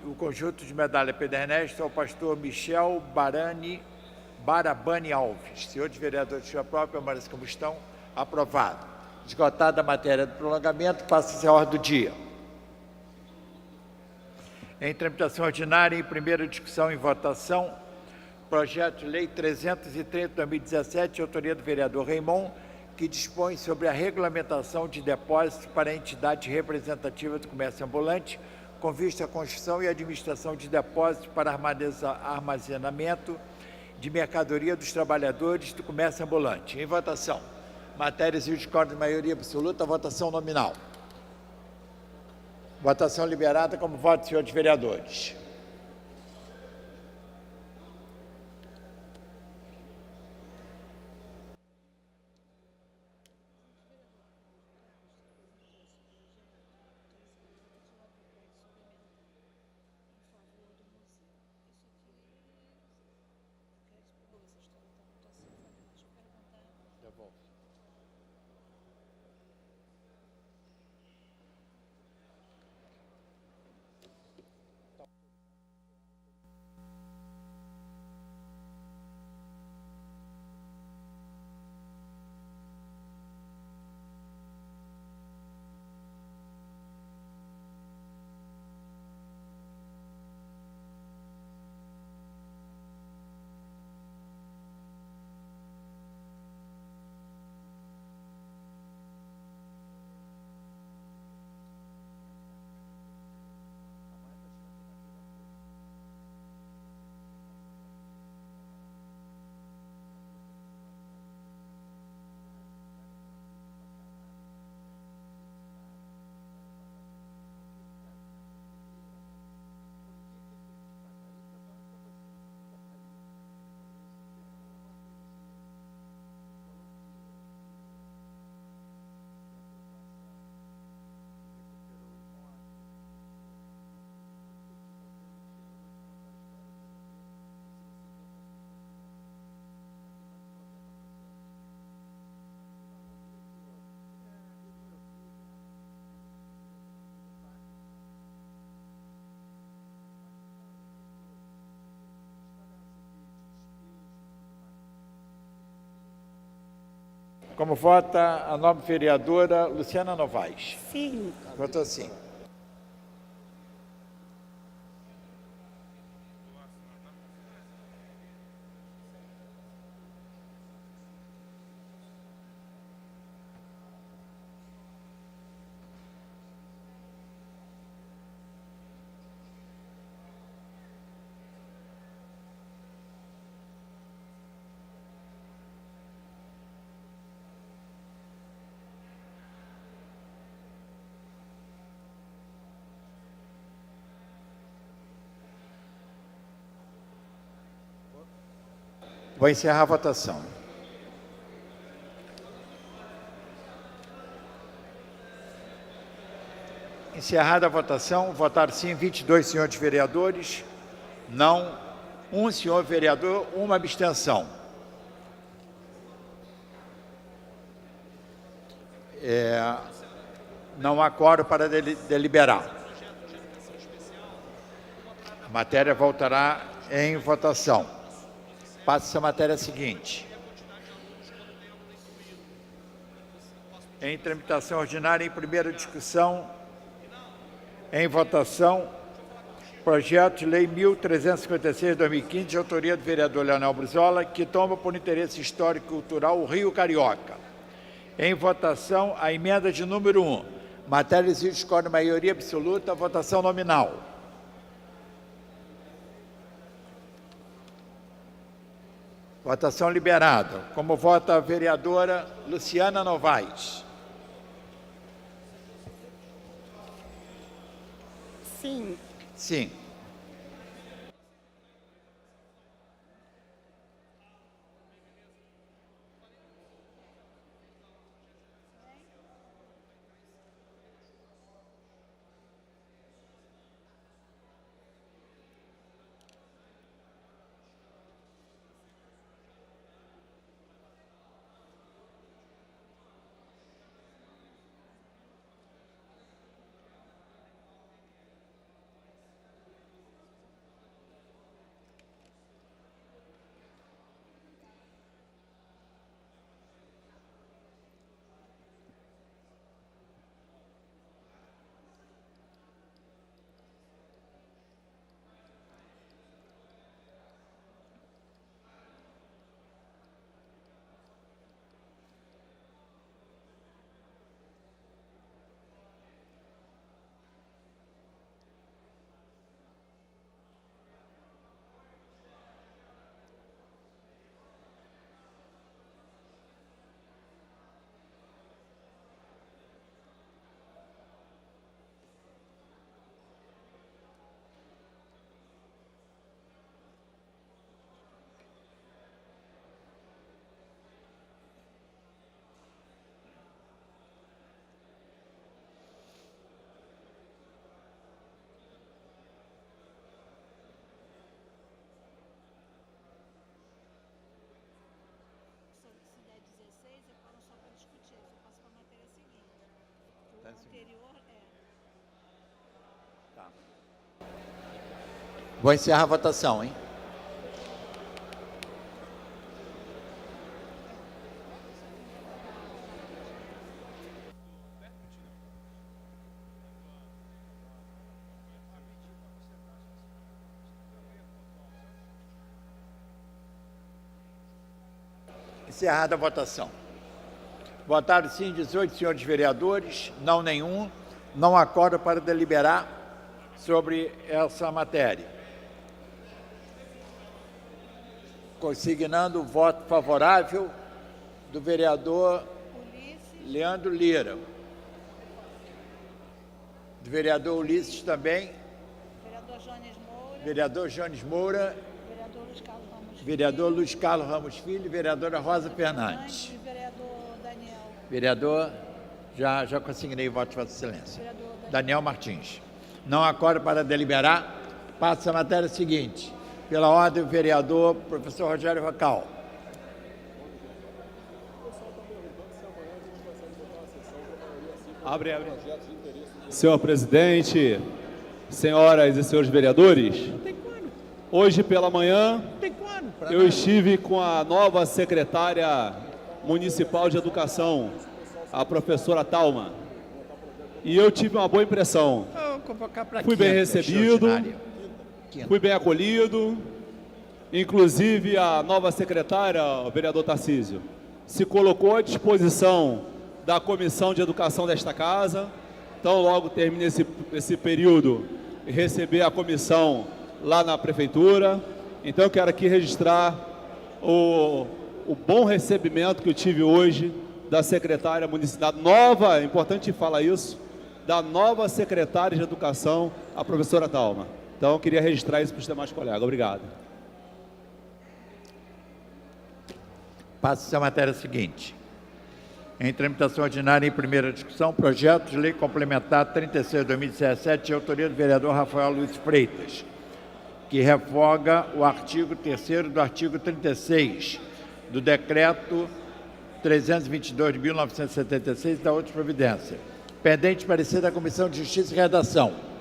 o conjunto de medalha pederneste ao pastor Michel Barabani Alves. Senhores vereadores, que aprovam, permaneçam como estão. Aprovado. Esgotada a matéria do prolongamento, passa-se a ordem do dia. Em tramitação ordinária, em primeira discussão e votação, projeto de lei 330/2017, autoria do vereador Raimon, que dispõe sobre a regulamentação de depósitos para entidades representativas do comércio ambulante, com vista à construção e administração de depósitos para armazenamento de mercadoria dos trabalhadores do comércio ambulante. Em votação. Matérias e de código de maioria absoluta, votação nominal. Votação liberada como voto, senhores vereadores. Como vota a nobre vereadora Luciana Novaes? Sim. Votou sim. Vou encerrar a votação. Encerrada a votação, votaram sim 22 senhores vereadores, não 1 senhor vereador, 1 abstenção. Não há quórum para deliberar. A matéria voltará em votação. Passa-se a matéria seguinte. Em tramitação ordinária, em primeira discussão, em votação, projeto de lei 1356/2015, de autoria do vereador Leonel Brizola, que toma por interesse histórico e cultural o Rio Carioca. Em votação, a emenda de número 1. Matéria exige quórum de maioria absoluta, votação nominal. Votação liberada. Como vota a vereadora Luciana Novaes? Sim. Sim. Vou encerrar a votação, hein? Encerrada a votação. Votaram sim 18 senhores vereadores, não nenhum, não há quórum para deliberar sobre essa matéria. Consignando o voto favorável do vereador Leandro Lira. Do vereador Ulisses também. Vereador Jones Moura. Vereador Luiz Carlos Ramos Filho. Vereadora Rosa Fernandes. Vereador, já consignei o voto de Vossa Excelência. Daniel Martins. Não há quórum para deliberar. Passa a matéria seguinte. Pela ordem, o vereador, professor Rogério Racal. Abre. Senhor presidente, senhoras e senhores vereadores, hoje pela manhã eu estive com a nova secretária municipal de educação, a professora Thalma, e eu tive uma boa impressão. Fui bem recebido, fui bem acolhido, inclusive a nova secretária, o vereador Tarcísio, se colocou à disposição da Comissão de Educação desta casa. Então, logo termine esse período e receber a comissão lá na Prefeitura. Então, eu quero aqui registrar o bom recebimento que eu tive hoje da secretária municipal, nova, é importante falar isso, da nova secretária de Educação, a professora Thalma. Então, eu queria registrar isso para os demais colegas. Obrigado. Passa-se a matéria seguinte. Em tramitação ordinária em primeira discussão, projeto de lei complementar 36 de 2017, de autoria do vereador Rafael Luiz Freitas, que revoga o artigo 3º do artigo 36 do decreto 322 de 1976 da outra providência. Pendente parecer da Comissão de Justiça e Redação.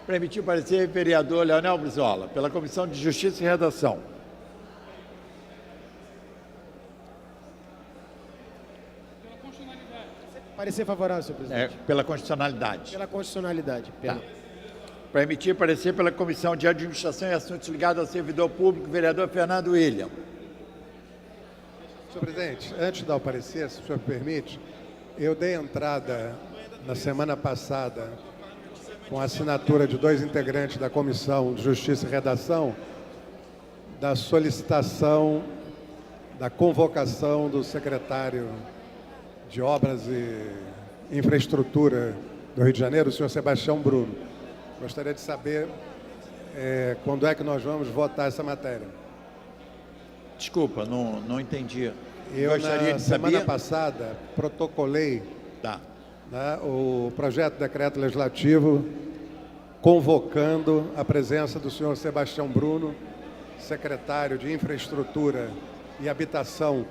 Para emitir parecer, vereador Leonel Brizola, pela Comissão de Justiça e Redação. Parecer favorável, senhor presidente. Pela constitucionalidade. Pela constitucionalidade. Tá. Para emitir parecer pela Comissão de Administração e Assuntos Ligados ao Servidor Público, vereador Fernando William. Senhor presidente, antes de dar o parecer, se o senhor permite, eu dei entrada na semana passada com a assinatura de 2 integrantes da Comissão de Justiça e Redação da solicitação da convocação do secretário de Obras e Infraestrutura do Rio de Janeiro, o senhor Sebastião Bruno. Gostaria de saber quando é que nós vamos votar essa matéria. Desculpa, não entendi. Eu, gostaria na de semana saber... passada, protocolei Tá. o projeto de decreto legislativo convocando a presença do senhor Sebastião Bruno, secretário de Infraestrutura e Habitação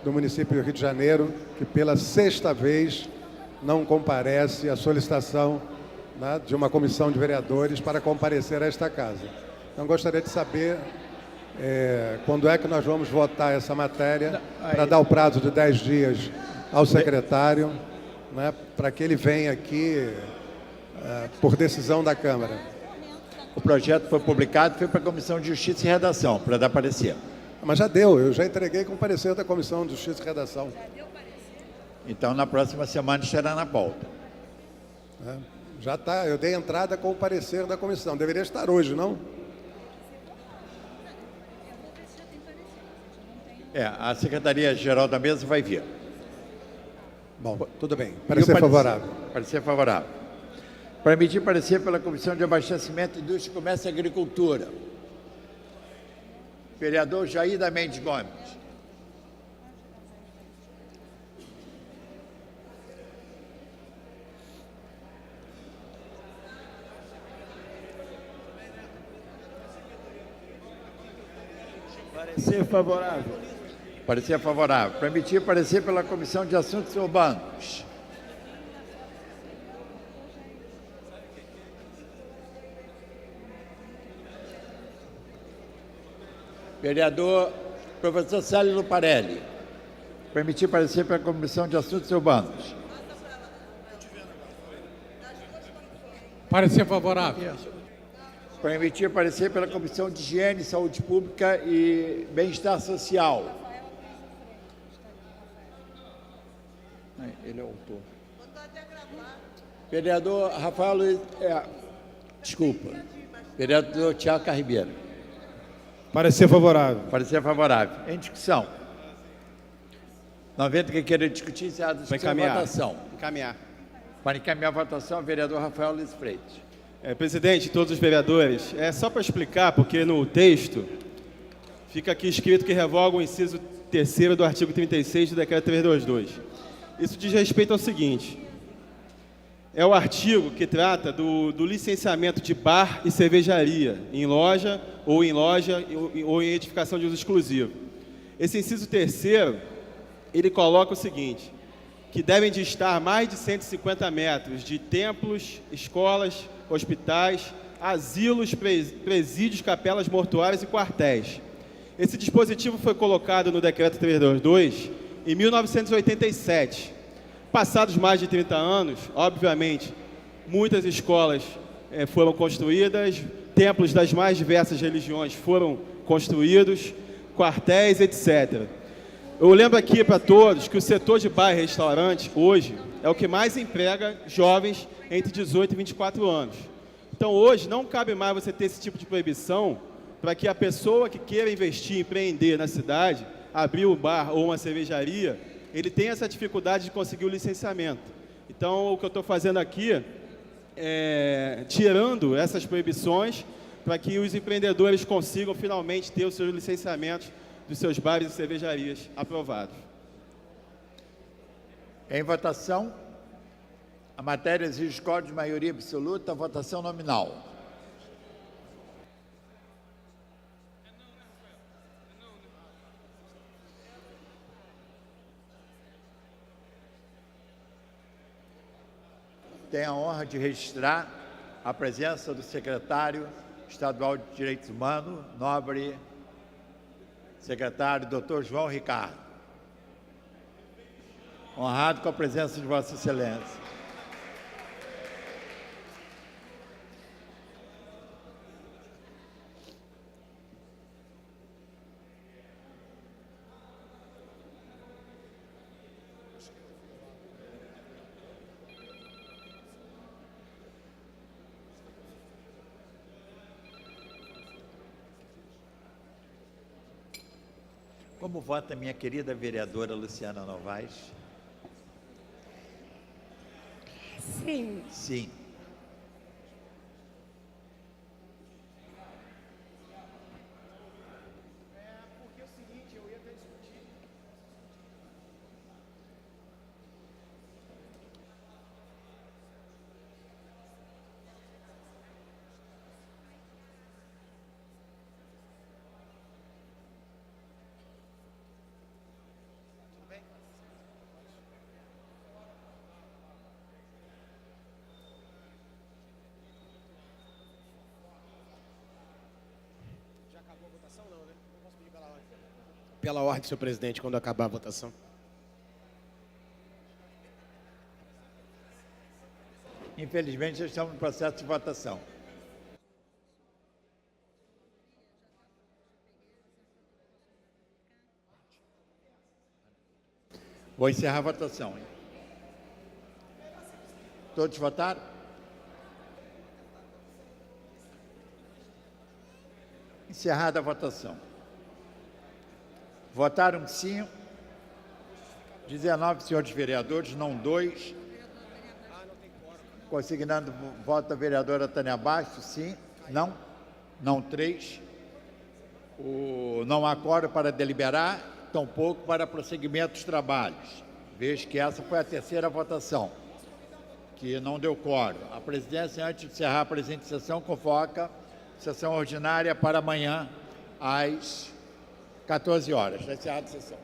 do município do Rio de Janeiro, que pela 6ª vez não comparece à solicitação de uma comissão de vereadores para comparecer a esta casa. Então, gostaria de saber quando é que nós vamos votar essa matéria, para dar o prazo de 10 dias ao secretário, para que ele venha aqui por decisão da Câmara. O projeto foi publicado, foi para a Comissão de Justiça e Redação, para dar parecer. Mas já deu, eu já entreguei com parecer da Comissão de Justiça e Redação. Então, na próxima semana estará na pauta. Já está, eu dei entrada com o parecer da comissão. Deveria estar hoje, não? A Secretaria-Geral da Mesa vai vir. Bom, tudo bem. Parecer favorável. Parecer favorável. Para emitir parecer pela Comissão de Abastecimento, Indústria, Comércio e Agricultura. Vereador Jair da Mendes Gomes. Parecer favorável. Parecer favorável. Para emitir parecer pela Comissão de Assuntos Urbanos. Vereador professor Célio Luparelli. Para emitir parecer pela Comissão de Assuntos Urbanos. Parecer favorável. Para emitir parecer pela Comissão de Higiene, Saúde Pública e Bem-Estar Social. Ele é o autor. Vereador Rafael Luiz... desculpa. Vereador Tiago Carribeiro. Parecer favorável. Parecer favorável. Em discussão. Não havendo quem queira discutir, encerrada a discussão e votação. Encaminhar. Para encaminhar a votação, vereador Rafael Luiz Freitas. Presidente, todos os vereadores, só para explicar, porque no texto fica aqui escrito que revoga o inciso 3º do artigo 36 do decreto 322. Isso diz respeito ao seguinte: é o artigo que trata do licenciamento de bar e cervejaria em loja ou em edificação de uso exclusivo. Esse inciso 3º, ele coloca o seguinte: que devem distar mais de 150 metros de templos, escolas, hospitais, asilos, presídios, capelas mortuárias e quartéis. Esse dispositivo foi colocado no decreto 322 em 1987. Passados mais de 30 anos, obviamente, muitas escolas foram construídas, templos das mais diversas religiões foram construídos, quartéis, etc. Eu lembro aqui para todos que o setor de bar e restaurante, hoje, é o que mais emprega jovens entre 18 e 24 anos. Então, hoje, não cabe mais você ter esse tipo de proibição para que a pessoa que queira investir, empreender na cidade, abrir um bar ou uma cervejaria, ele tenha essa dificuldade de conseguir o licenciamento. Então, o que eu estou fazendo aqui tirando essas proibições para que os empreendedores consigam finalmente ter os seus licenciamentos dos seus bares e cervejarias aprovados. Em votação, a matéria exige código de maioria absoluta, votação nominal. Tenho a honra de registrar a presença do secretário estadual de Direitos Humanos, nobre secretário Dr. João Ricardo. Honrado com a presença de Vossa Excelência. Como vota minha querida vereadora Luciana Novaes? Sim. Sim. Pela ordem, senhor presidente, quando acabar a votação. Infelizmente, já estamos no processo de votação. Vou encerrar a votação. Hein? Todos votaram? Encerrada a votação. Votaram sim 19 senhores vereadores, não 2. Consignando o voto da vereadora Tânia Bastos, sim. Não? Não 3. Não há quórum para deliberar, tampouco para prosseguimento dos trabalhos. Vejo que essa foi a terceira votação, que não deu quórum. A presidência, antes de encerrar a presente sessão, convoca sessão ordinária para amanhã, às 14 horas. Está encerrada a sessão.